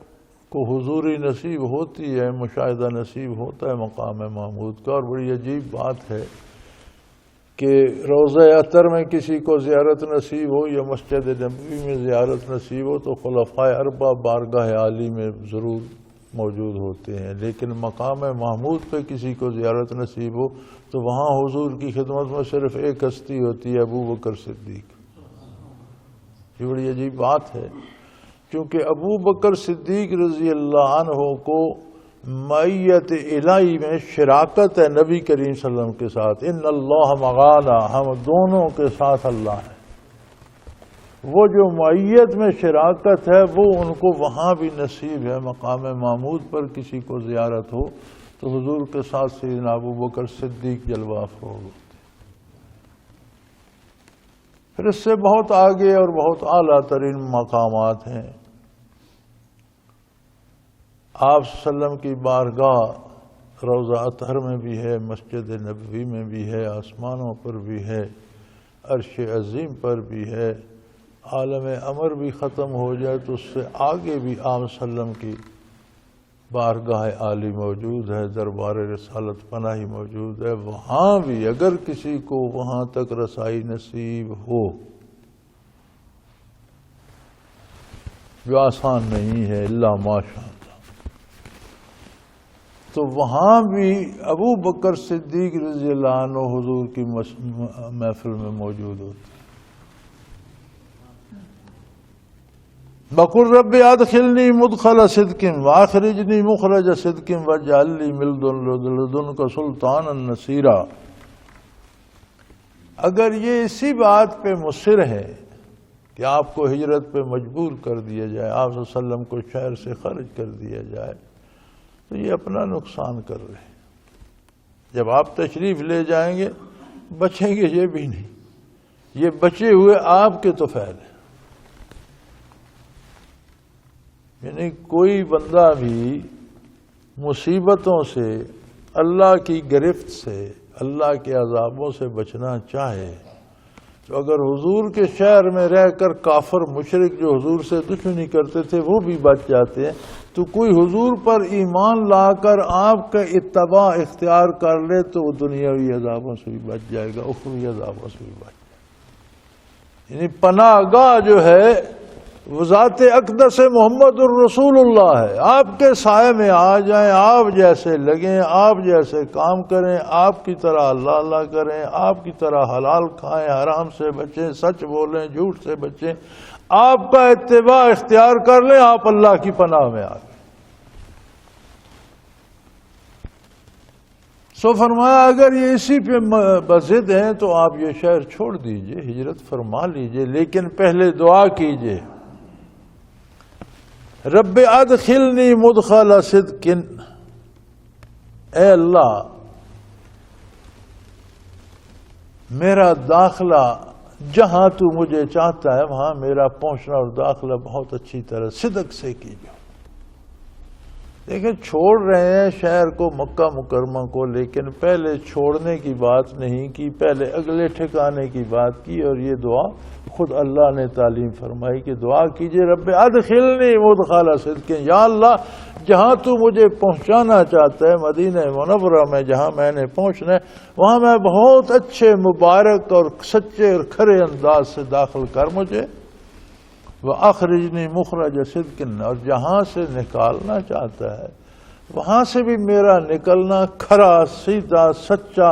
کو حضوری نصیب ہوتی ہے، مشاہدہ نصیب ہوتا ہے مقام محمود کا، اور بڑی عجیب بات ہے کہ روضہ اطہر میں کسی کو زیارت نصیب ہو یا مسجد نبوی میں زیارت نصیب ہو تو خلفائے اربعہ بارگاہ عالی میں ضرور موجود ہوتے ہیں، لیکن مقام محمود پہ کسی کو زیارت نصیب ہو تو وہاں حضور کی خدمت میں صرف ایک ہستی ہوتی ہے، ابو بکر صدیق۔ یہ بڑی عجیب بات ہے، کیونکہ ابو بکر صدیق رضی اللہ عنہ کو معیت الہی میں شراکت ہے نبی کریم صلی اللہ علیہ وسلم کے ساتھ، ان اللہ مغانا، ہم دونوں کے ساتھ اللہ ہے۔ وہ جو معیت میں شراکت ہے وہ ان کو وہاں بھی نصیب ہے۔ مقام محمود پر کسی کو زیارت ہو تو حضور کے ساتھ سیدنا ابو بکر صدیق جلوہ افروز ہوتے۔ پھر اس سے بہت آگے اور بہت اعلیٰ ترین مقامات ہیں۔ آپ صلی اللہ علیہ وسلم کی بارگاہ روضہ اطہر میں بھی ہے، مسجد نبوی میں بھی ہے، آسمانوں پر بھی ہے، عرش عظیم پر بھی ہے۔ عالم امر بھی ختم ہو جائے تو اس سے آگے بھی آپ صلی اللہ علیہ وسلم کی بارگاہ عالی موجود ہے، دربار رسالت پناہی موجود ہے۔ وہاں بھی اگر کسی کو وہاں تک رسائی نصیب ہو، جو آسان نہیں ہے الا ماشاء اللہ، تو وہاں بھی ابو بکر صدیق رضی اللہ عنہ حضور کی محفل میں موجود ہوتے۔ بقل رب ادخلنی مدخل صدق واخرجنی مخرج صدق واجعل لی من لدنک سلطانا نصیرا۔ اگر یہ اسی بات پہ مصر ہے کہ آپ کو ہجرت پہ مجبور کر دیا جائے، آپ صلی اللہ علیہ وسلم کو شہر سے خارج کر دیا جائے، تو یہ اپنا نقصان کر رہے ہیں۔ جب آپ تشریف لے جائیں گے بچیں گے یہ بھی نہیں، یہ بچے ہوئے آپ کے تو فعل ہے۔ یعنی کوئی بندہ بھی مصیبتوں سے، اللہ کی گرفت سے، اللہ کے عذابوں سے بچنا چاہے تو اگر حضور کے شہر میں رہ کر کافر مشرک جو حضور سے دشمنی کرتے تھے وہ بھی بچ جاتے ہیں، تو کوئی حضور پر ایمان لا کر آپ کا اتباع اختیار کر لے تو وہ دنیاوی عذابوں سے بھی بچ جائے گا، اخروی عذابوں سے بھی بچ جائے گا۔ یعنی پناہ گاہ جو ہے وہ ذات اقدس محمد الرسول اللہ ہے۔ آپ کے سائے میں آ جائیں، آپ جیسے لگیں، آپ جیسے کام کریں، آپ کی طرح اللہ اللہ کریں، آپ کی طرح حلال کھائیں، حرام سے بچیں، سچ بولیں، جھوٹ سے بچیں، آپ کا اتباع اختیار کر لیں، آپ اللہ کی پناہ میں آ گئے۔ سو فرمایا اگر یہ اسی پہ بضد ہیں تو آپ یہ شہر چھوڑ دیجئے، ہجرت فرما لیجئے، لیکن پہلے دعا کیجئے، رب ادخلنی مدخل صدق، اے اللہ میرا داخلہ جہاں تو مجھے چاہتا ہے وہاں میرا پہنچنا اور داخلہ بہت اچھی طرح صدق سے کیجیے۔ دیکھیں چھوڑ رہے ہیں شہر کو، مکہ مکرمہ کو، لیکن پہلے چھوڑنے کی بات نہیں کی، پہلے اگلے ٹھکانے کی بات کی، اور یہ دعا خود اللہ نے تعلیم فرمائی کہ دعا کیجئے رب ادخلنی مدخل صدق، یا اللہ جہاں تو مجھے پہنچانا چاہتا ہے مدینہ منورہ میں، جہاں میں نے پہنچنا ہے وہاں میں بہت اچھے مبارک اور سچے اور کھرے انداز سے داخل کر مجھے، وَأَخْرِجْنِي مُخْرَجَ صِدْقٍ، اور جہاں سے نکالنا چاہتا ہے وہاں سے بھی میرا نکلنا کھرا، سیدھا، سچا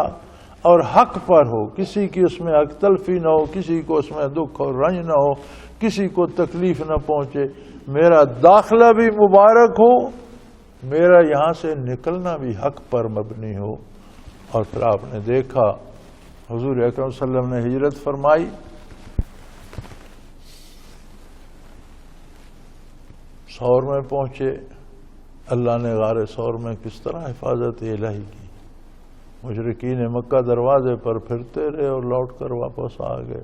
اور حق پر ہو، کسی کی اس میں حق تلفی نہ ہو، کسی کو اس میں دکھ اور رنج نہ ہو، کسی کو تکلیف نہ پہنچے، میرا داخلہ بھی مبارک ہو، میرا یہاں سے نکلنا بھی حق پر مبنی ہو۔ اور پھر آپ نے دیکھا حضور اکرم صلی اللہ علیہ وسلم نے ہجرت فرمائی، سور میں پہنچے، اللہ نے غار سور میں کس طرح حفاظت الہی کی، مشرکین مکہ دروازے پر پھرتے رہے اور لوٹ کر واپس آ گئے،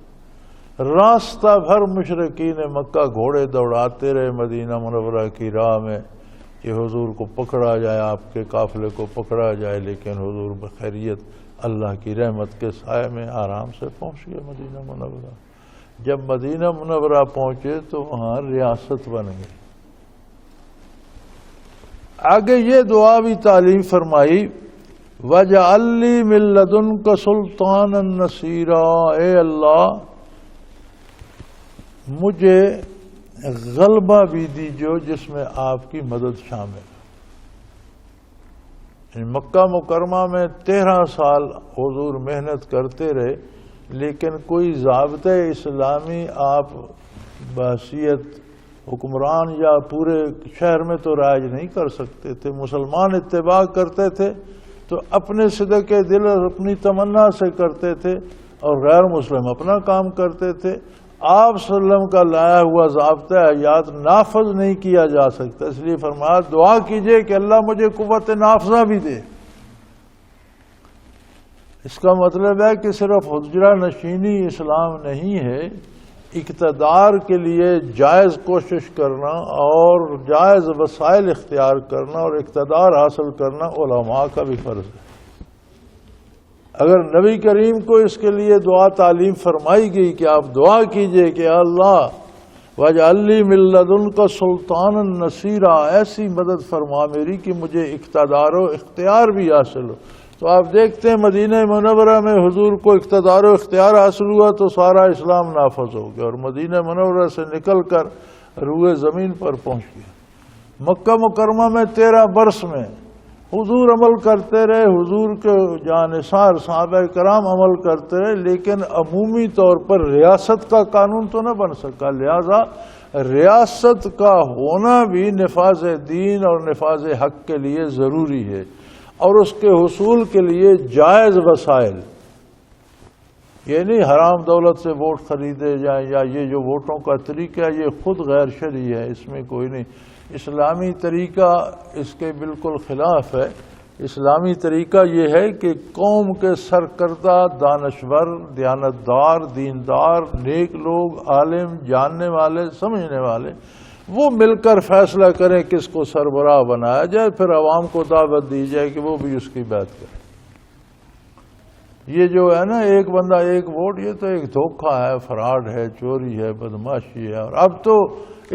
راستہ بھر مشرکین مکہ گھوڑے دوڑاتے رہے مدینہ منورہ کی راہ میں کہ حضور کو پکڑا جائے، آپ کے قافلے کو پکڑا جائے، لیکن حضور بخیریت اللہ کی رحمت کے سائے میں آرام سے پہنچ گئے مدینہ منورہ۔ جب مدینہ منورہ پہنچے تو وہاں ریاست بن گئی۔ آگے یہ دعا بھی تعلیم فرمائی، وَجَعَلْ لِي مِن لَّدُنْكَ سُلْطَانًا نَصِيرًا، اے اللہ مجھے غلبہ بھی دیجو جس میں آپ کی مدد شامل ہے۔ مکہ مکرمہ میں 13 سال حضور محنت کرتے رہے، لیکن کوئی ضابطۂ اسلامی آپ بحیثیت حکمران یا پورے شہر میں تو رائج نہیں کر سکتے تھے۔ مسلمان اتباع کرتے تھے تو اپنے صدق دل اور اپنی تمنا سے کرتے تھے، اور غیر مسلم اپنا کام کرتے تھے۔ آپ صلی اللہ علیہ وسلم کا لایا ہوا ضابطہ حیات نافذ نہیں کیا جا سکتا، اس لیے فرمایا دعا کیجئے کہ اللہ مجھے قوت نافذہ بھی دے۔ اس کا مطلب ہے کہ صرف حجرہ نشینی اسلام نہیں ہے، اقتدار کے لیے جائز کوشش کرنا اور جائز وسائل اختیار کرنا اور اقتدار حاصل کرنا علماء کا بھی فرض ہے۔ اگر نبی کریم کو اس کے لیے دعا تعلیم فرمائی گئی کہ آپ دعا کیجئے کہ اللہ وَاجْعَلْ لِي مِن لَّدُنْكَ سُلْطَانًا نَصِيرًا، ایسی مدد فرما میری کہ مجھے اقتدار و اختیار بھی حاصل ہو۔ تو آپ دیکھتے ہیں مدینہ منورہ میں حضور کو اقتدار و اختیار حاصل ہوا تو سارا اسلام نافذ ہو گیا اور مدینہ منورہ سے نکل کر روئے زمین پر پہنچ گیا۔ مکہ مکرمہ میں 13 برس میں حضور عمل کرتے رہے، حضور کے جانثار صحابہ کرام عمل کرتے رہے، لیکن عمومی طور پر ریاست کا قانون تو نہ بن سکا، لہذا ریاست کا ہونا بھی نفاذ دین اور نفاذ حق کے لیے ضروری ہے، اور اس کے حصول کے لیے جائز وسائل، یہ نہیں حرام دولت سے ووٹ خریدے جائیں، یا یہ جو ووٹوں کا طریقہ ہے یہ خود غیر شرعی ہے، اس میں کوئی نہیں۔ اسلامی طریقہ اس کے بالکل خلاف ہے۔ اسلامی طریقہ یہ ہے کہ قوم کے سرکردہ دانشور، دیانتدار، دیندار، نیک لوگ، عالم، جاننے والے، سمجھنے والے، وہ مل کر فیصلہ کریں کس کو سربراہ بنایا جائے، پھر عوام کو دعوت دی جائے کہ وہ بھی اس کی بات کرے۔ یہ جو ہے نا ایک بندہ ایک ووٹ، یہ تو ایک دھوکہ ہے، فراڈ ہے، چوری ہے، بدماشی ہے، اور اب تو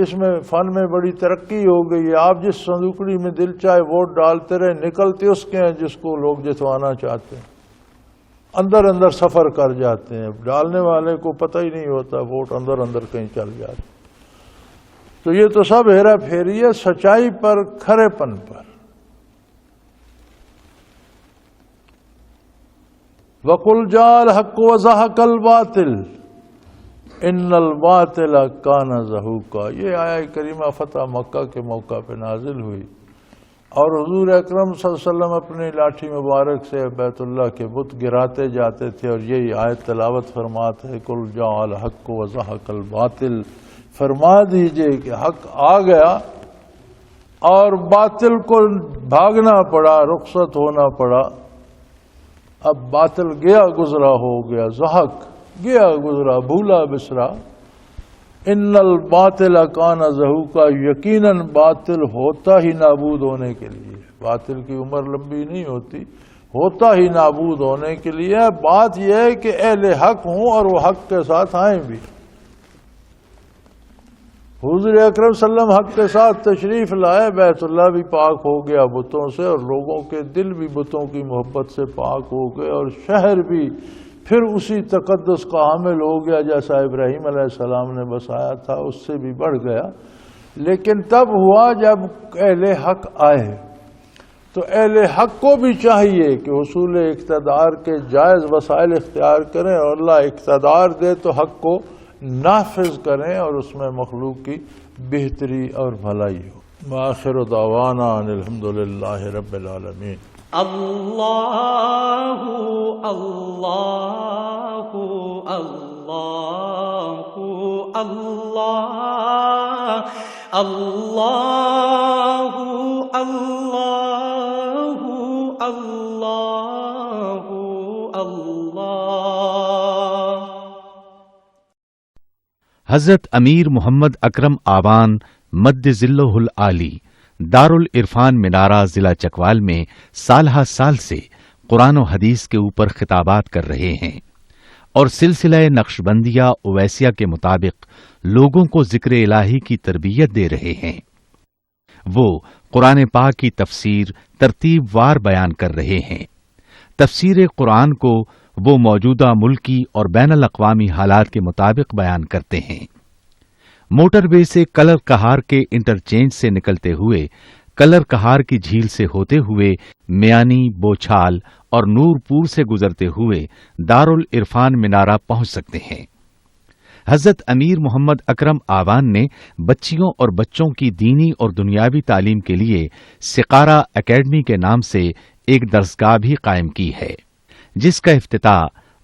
اس میں فن میں بڑی ترقی ہو گئی ہے۔ آپ جس صندوقڑی میں دل چاہے ووٹ ڈالتے رہے، نکلتے اس کے ہیں جس کو لوگ جتوانا چاہتے ہیں، اندر اندر سفر کر جاتے ہیں، ڈالنے والے کو پتہ ہی نہیں ہوتا، ووٹ اندر اندر کہیں چل جاتے۔ تو یہ تو سب ہیرا پھیری ہے سچائی پر، کھرے پن پر۔ وَقُلْ جَاءَ الْحَقُّ وَزَهَقَ الْبَاطِلُ إِنَّ الْبَاطِلَ كَانَ زَهُوقًا، یہ آیہ کریمہ فتح مکہ کے موقع پہ نازل ہوئی، اور حضور اکرم صلی اللہ علیہ وسلم اپنی لاٹھی مبارک سے بیت اللہ کے بت گراتے جاتے تھے، اور یہی آیت تلاوت فرماتے ہیں قُلْ جَاءَ الْحَقُّ وَزَهَقَ الْبَاطِلُ، فرما دیجئے کہ حق آ گیا اور باطل کو بھاگنا پڑا، رخصت ہونا پڑا۔ اب باطل گیا گزرا ہو گیا، زہق گیا گزرا، بھولا بسرا۔ ان الباطل کان زہوقا، یقیناً باطل ہوتا ہی نابود ہونے کے لیے، باطل کی عمر لمبی نہیں ہوتی، ہوتا ہی نابود ہونے کے لیے۔ بات یہ ہے کہ اہل حق ہوں اور وہ حق کے ساتھ آئیں بھی۔ حضور اکرم صلی اللہ علیہ وسلم حق کے ساتھ تشریف لائے، بیت اللہ بھی پاک ہو گیا بتوں سے، اور لوگوں کے دل بھی بتوں کی محبت سے پاک ہو گئے، اور شہر بھی پھر اسی تقدس کا حامل ہو گیا جیسا ابراہیم علیہ السلام نے بسایا تھا، اس سے بھی بڑھ گیا۔ لیکن تب ہوا جب اہل حق آئے، تو اہل حق کو بھی چاہیے کہ حصول اقتدار کے جائز وسائل اختیار کریں، اور اللہ اقتدار دے تو حق کو نافذ کریں اور اس میں مخلوق کی بہتری اور بھلائی ہو۔ وآخر دعوانا ان الحمدللہ رب العالمین۔ اللہ اللہ اللہ اللہ اللہ اللہ اللہ اللہ۔ حضرت امیر محمد اکرم آوان مد ذلہ العالی دارالعرفان منارہ ضلع چکوال میں سالہ سال سے قرآن و حدیث کے اوپر خطابات کر رہے ہیں، اور سلسلہ نقشبندیہ اویسیہ کے مطابق لوگوں کو ذکر الہی کی تربیت دے رہے ہیں۔ وہ قرآن پاک کی تفسیر ترتیب وار بیان کر رہے ہیں۔ تفسیر قرآن کو وہ موجودہ ملکی اور بین الاقوامی حالات کے مطابق بیان کرتے ہیں۔ موٹر وے سے کلر کہار کے انٹرچینج سے نکلتے ہوئے، کلر کہار کی جھیل سے ہوتے ہوئے میانی، بوچھال اور نور پور سے گزرتے ہوئے دارالعرفان منارہ پہنچ سکتے ہیں۔ حضرت امیر محمد اکرم آوان نے بچیوں اور بچوں کی دینی اور دنیاوی تعلیم کے لیے سقارہ اکیڈمی کے نام سے ایک درسگاہ بھی قائم کی ہے، جس کا افتتاح